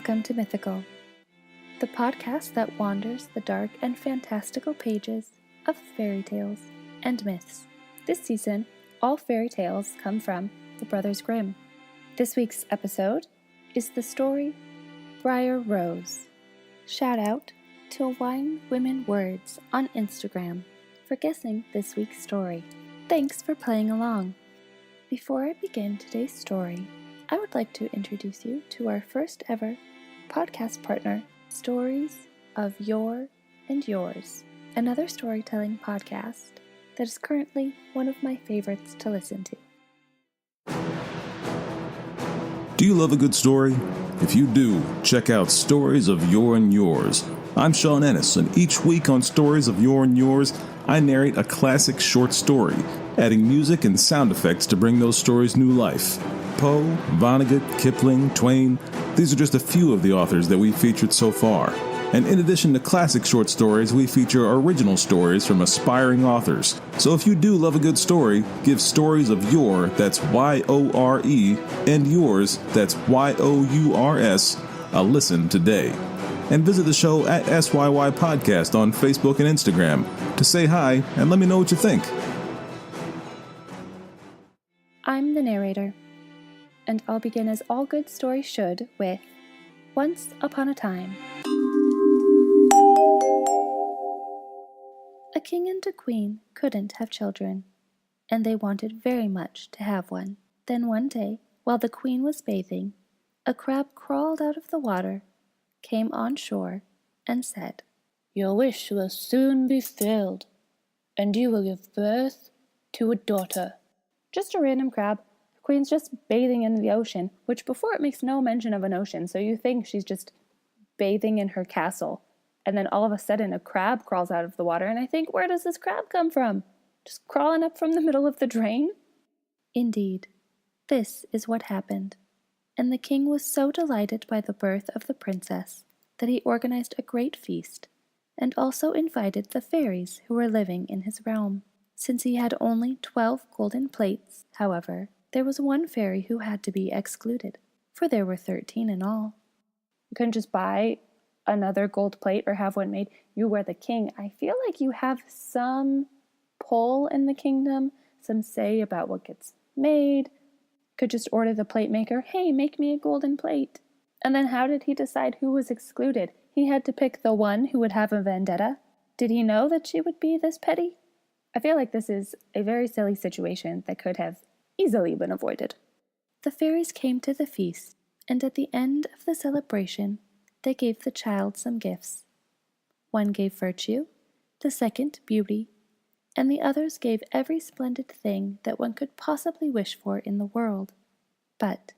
Welcome to Mythical, the podcast that wanders the dark and fantastical pages of fairy tales and myths. This season, all fairy tales come from the Brothers Grimm. This week's episode is the story Briar Rose. Shout out to Wine Women Words on Instagram for guessing this week's story. Thanks for playing along. Before I begin today's story, I would like to introduce you to our first ever podcast partner, Stories of Yore and Yours, another storytelling podcast that is currently one of my favorites to listen to. Do you love a good story? If you do, check out Stories of Yore and Yours. I'm Sean Ennis, and each week on Stories of Yore and Yours, I narrate a classic short story, adding music and sound effects to bring those stories new life. Poe, Vonnegut, Kipling, Twain, these are just a few of the authors that we've featured so far. And in addition to classic short stories, we feature original stories from aspiring authors. So if you do love a good story, give Stories of Yore, that's Y-O-R-E, and Yours, that's Y-O-U-R-S, a listen today. And visit the show at SYY Podcast on Facebook and Instagram to say hi and let me know what you think. I'm the narrator, and I'll begin as all good stories should with Once Upon a Time. A king and a queen couldn't have children, and they wanted very much to have one. Then one day, while the queen was bathing, a crab crawled out of the water, came on shore, and said, "Your wish will soon be filled, and you will give birth to a daughter." Just a random crab. The queen's just bathing in the ocean, which before it makes no mention of an ocean, so you think she's just bathing in her castle. And then all of a sudden a crab crawls out of the water, and I think, where does this crab come from? Just crawling up from the middle of the drain? Indeed, this is what happened. And the king was so delighted by the birth of the princess that he organized a great feast, and also invited the fairies who were living in his realm. Since he had only 12 golden plates, however, there was one fairy who had to be excluded, for there were 13 in all. You couldn't just buy another gold plate or have one made. You were the king. I feel like you have some pull in the kingdom, some say about what gets made. Could just order the plate maker, "Hey, make me a golden plate." And then how did he decide who was excluded? He had to pick the one who would have a vendetta. Did he know that she would be this petty? I feel like this is a very silly situation that could have easily been avoided. The fairies came to the feast, and at the end of the celebration, they gave the child some gifts. One gave virtue, the second beauty, and the others gave every splendid thing that one could possibly wish for in the world. But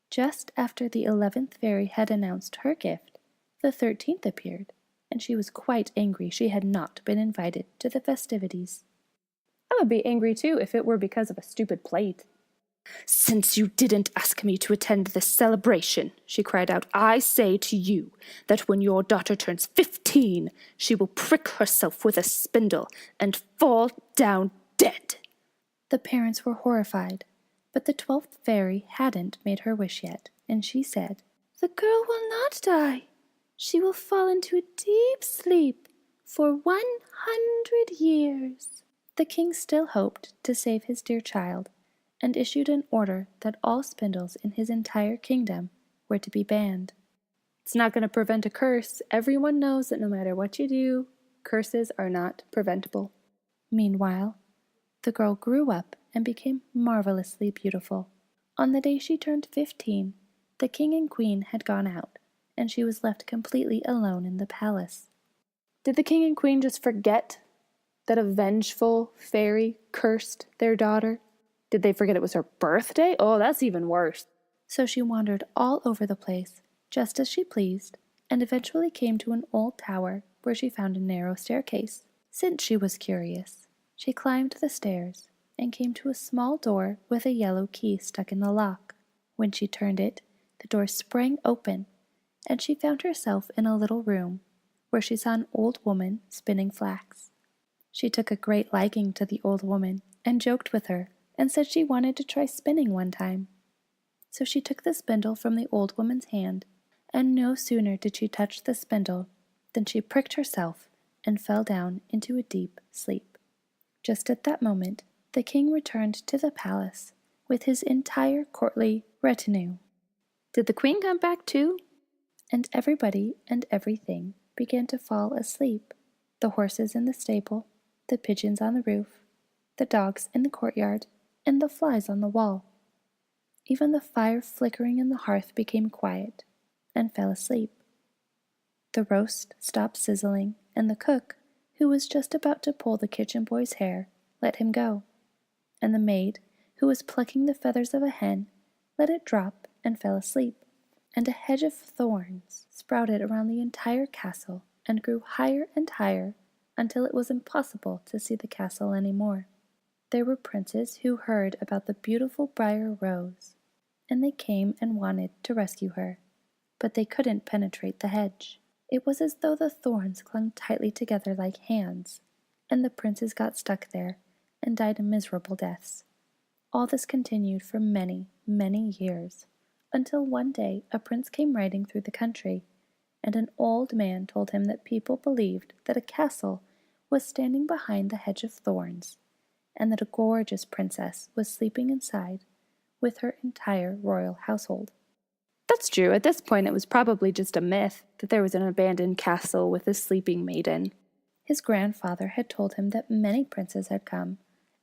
just after the 11th fairy had announced her gift, the 13th appeared, and she was quite angry she had not been invited to the festivities. I would be angry too if it were because of a stupid plate. "Since you didn't ask me to attend this celebration," she cried out, "I say to you that when your daughter turns 15, she will prick herself with a spindle and fall down dead." The parents were horrified, but the 12th fairy hadn't made her wish yet, and she said, "The girl will not die. She will fall into a deep sleep for 100 years. The king still hoped to save his dear child, and issued an order that all spindles in his entire kingdom were to be banned. It's not going to prevent a curse. Everyone knows that no matter what you do, curses are not preventable. Meanwhile, the girl grew up and became marvelously beautiful. On the day she turned 15, the king and queen had gone out, and she was left completely alone in the palace. Did the king and queen just forget that a vengeful fairy cursed their daughter? Did they forget it was her birthday? Oh, that's even worse. So she wandered all over the place, just as she pleased, and eventually came to an old tower where she found a narrow staircase. Since she was curious, she climbed the stairs and came to a small door with a yellow key stuck in the lock. When she turned it, the door sprang open, and she found herself in a little room where she saw an old woman spinning flax. She took a great liking to the old woman and joked with her and said she wanted to try spinning one time. So she took the spindle from the old woman's hand And no sooner did she touch the spindle than she pricked herself and fell down into a deep sleep. Just at that moment, the king returned to the palace with his entire courtly retinue. Did the queen come back too? And everybody and everything began to fall asleep. The horses in the stable, the pigeons on the roof, the dogs in the courtyard, and the flies on the wall. Even the fire flickering in the hearth became quiet and fell asleep. The roast stopped sizzling, and the cook, who was just about to pull the kitchen boy's hair, let him go. And the maid, who was plucking the feathers of a hen, let it drop and fell asleep. And a hedge of thorns sprouted around the entire castle and grew higher and higher until it was impossible to see the castle any more. There were princes who heard about the beautiful Briar rose, and they came and wanted to rescue her, but they couldn't penetrate the hedge. It was as though the thorns clung tightly together like hands, and the princes got stuck there and died miserable deaths. All this continued for many, many years, until one day a prince came riding through the country, and an old man told him that people believed that a castle was standing behind the hedge of thorns, and that a gorgeous princess was sleeping inside with her entire royal household. That's true. At this point, it was probably just a myth that there was an abandoned castle with a sleeping maiden. His grandfather had told him that many princes had come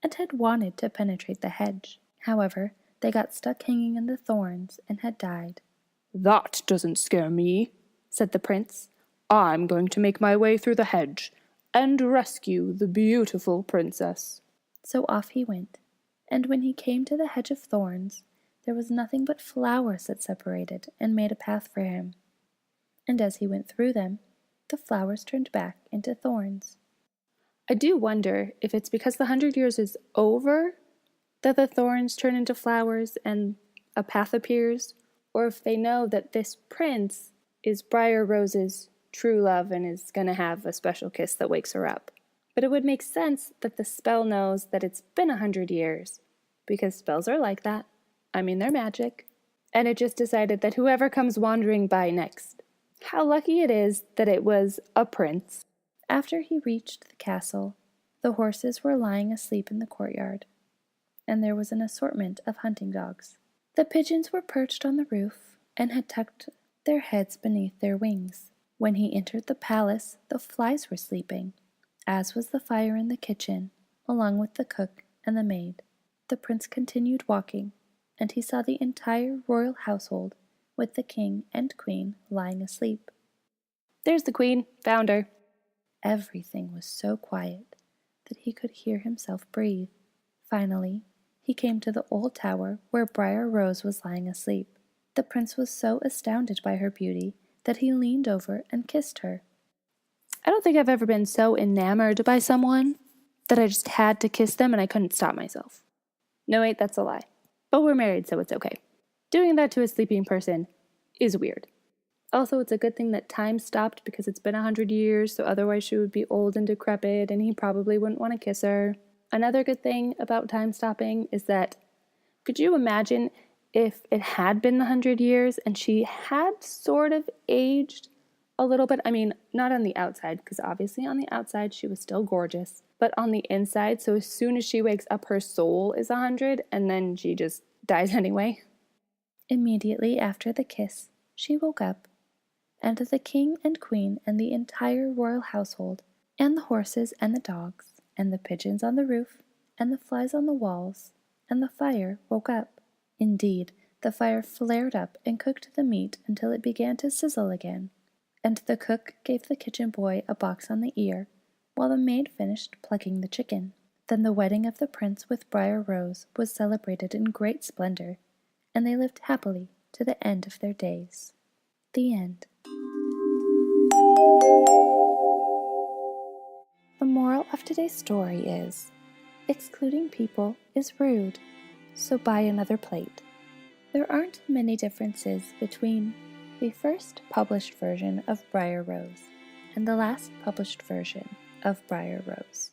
and had wanted to penetrate the hedge. However, they got stuck hanging in the thorns and had died. "That doesn't scare me," said the prince. "I'm going to make my way through the hedge and rescue the beautiful princess." So off he went, and when he came to the hedge of thorns, there was nothing but flowers that separated and made a path for him. And as he went through them, the flowers turned back into thorns. I do wonder if it's because the 100 years is over that the thorns turn into flowers and a path appears, or if they know that this prince is Briar Rose's true love and is going to have a special kiss that wakes her up. But it would make sense that the spell knows that it's been 100 years, because spells are like that. I mean, they're magic. And it just decided that whoever comes wandering by next. How lucky it is that it was a prince. After he reached the castle, the horses were lying asleep in the courtyard, and there was an assortment of hunting dogs. The pigeons were perched on the roof and had tucked their heads beneath their wings. When he entered the palace, the flies were sleeping, as was the fire in the kitchen, along with the cook and the maid. The prince continued walking, and he saw the entire royal household, with the king and queen lying asleep. "There's the queen. Found her." Everything was so quiet that he could hear himself breathe. Finally, he came to the old tower where Briar Rose was lying asleep. The prince was so astounded by her beauty that he leaned over and kissed her. I don't think I've ever been so enamored by someone that I just had to kiss them and I couldn't stop myself. No, wait, that's a lie. But we're married, so it's okay. Doing that to a sleeping person is weird. Also, it's a good thing that time stopped because it's been 100 years, so otherwise she would be old and decrepit and he probably wouldn't want to kiss her. Another good thing about time stopping is that, could you imagine if it had been 100 years and she had sort of aged a little bit? I mean, not on the outside, because obviously on the outside she was still gorgeous, but on the inside, so as soon as she wakes up, her soul is 100 and then she just dies anyway. Immediately after the kiss, she woke up, and the king and queen and the entire royal household, and the horses and the dogs, and the pigeons on the roof, and the flies on the walls, and the fire woke up. Indeed, the fire flared up and cooked the meat until it began to sizzle again, and the cook gave the kitchen boy a box on the ear, while the maid finished plucking the chicken. Then the wedding of the prince with Briar Rose was celebrated in great splendor, and they lived happily to the end of their days. The end. The moral of today's story is, excluding people is rude, so buy another plate. There aren't many differences between the first published version of Briar Rose and the last published version of Briar Rose.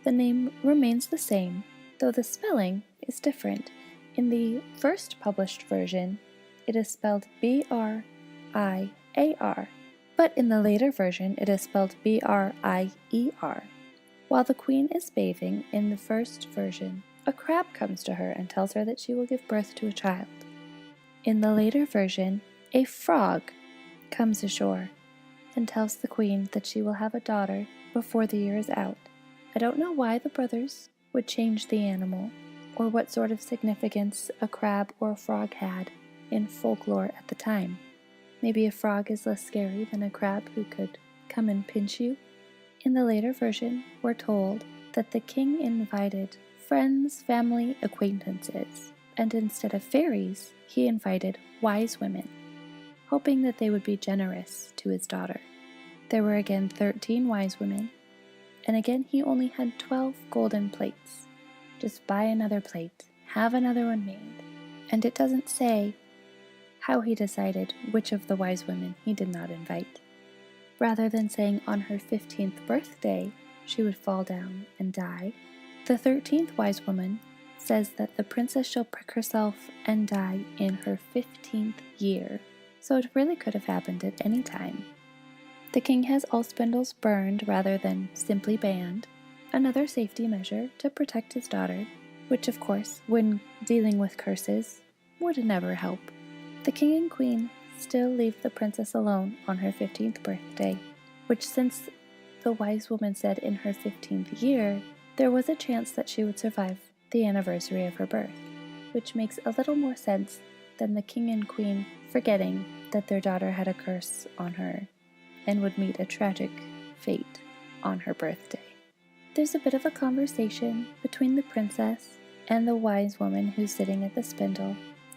The name remains the same, though the spelling is different. In the first published version, it is spelled B-R-I-A-R, B-R-I-A-R, but in the later version it is spelled B-R-I-E-R. While the queen is bathing in the first version, a crab comes to her and tells her that she will give birth to a child. In the later version, a frog comes ashore and tells the queen that she will have a daughter before the year is out. I don't know why the brothers would change the animal, or what sort of significance a crab or a frog had in folklore at the time. Maybe a frog is less scary than a crab who could come and pinch you. In the later version, we're told that the king invited friends, family, acquaintances, and instead of fairies, he invited wise women, hoping that they would be generous to his daughter. There were again 13 wise women, and again he only had 12 golden plates. Just buy another plate, have another one made. And it doesn't say how he decided which of the wise women he did not invite. Rather than saying on her 15th birthday she would fall down and die, the 13th wise woman says that the princess shall prick herself and die in her 15th year. So it really could have happened at any time. The king has all spindles burned rather than simply banned, another safety measure to protect his daughter, which of course, when dealing with curses, would never help. The king and queen still leave the princess alone on her 15th birthday, which since the wise woman said in her 15th year, there was a chance that she would survive the anniversary of her birth, which makes a little more sense than the king and queen forgetting that their daughter had a curse on her and would meet a tragic fate on her birthday. There's a bit of a conversation between the princess and the wise woman who's sitting at the spindle.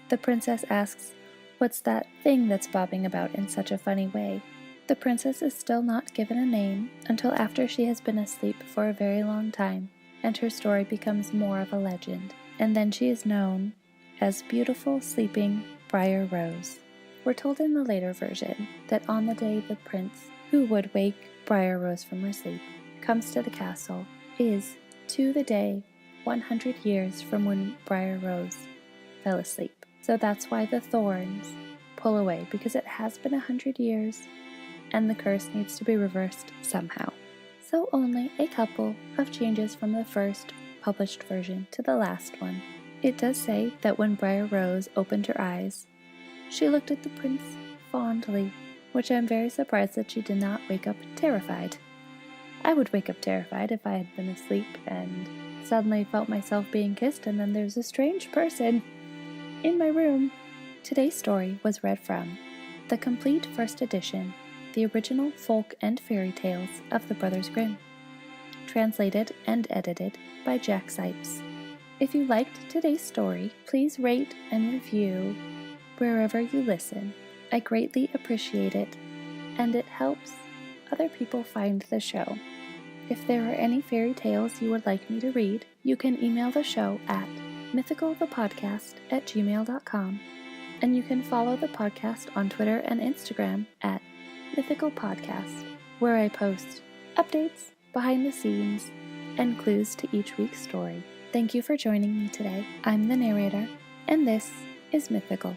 The princess asks, "What's that thing that's bobbing about in such a funny way?" The princess is still not given a name until after she has been asleep for a very long time, and her story becomes more of a legend, and then she is known as beautiful sleeping Briar Rose. We're told in the later version that on the day the prince, who would wake Briar Rose from her sleep, comes to the castle, is, to the day, 100 years from when Briar Rose fell asleep. So that's why the thorns pull away, because it has been 100 years, and the curse needs to be reversed somehow. So only a couple of changes from the first published version to the last one. It does say that when Briar Rose opened her eyes, she looked at the prince fondly, which I'm very surprised that she did not wake up terrified. I would wake up terrified if I had been asleep and suddenly felt myself being kissed and then there's a strange person in my room. Today's story was read from the complete first edition, the original folk and fairy tales of the Brothers Grimm, translated and edited by Jack Sipes. If you liked today's story, please rate and review wherever you listen. I greatly appreciate it, and it helps other people find the show. If there are any fairy tales you would like me to read, you can email the show at mythicalthepodcast@gmail.com, and you can follow the podcast on Twitter and Instagram at mythicalpodcast, where I post updates, behind the scenes, and clues to each week's story. Thank you for joining me today. I'm the narrator, and this is Mythical.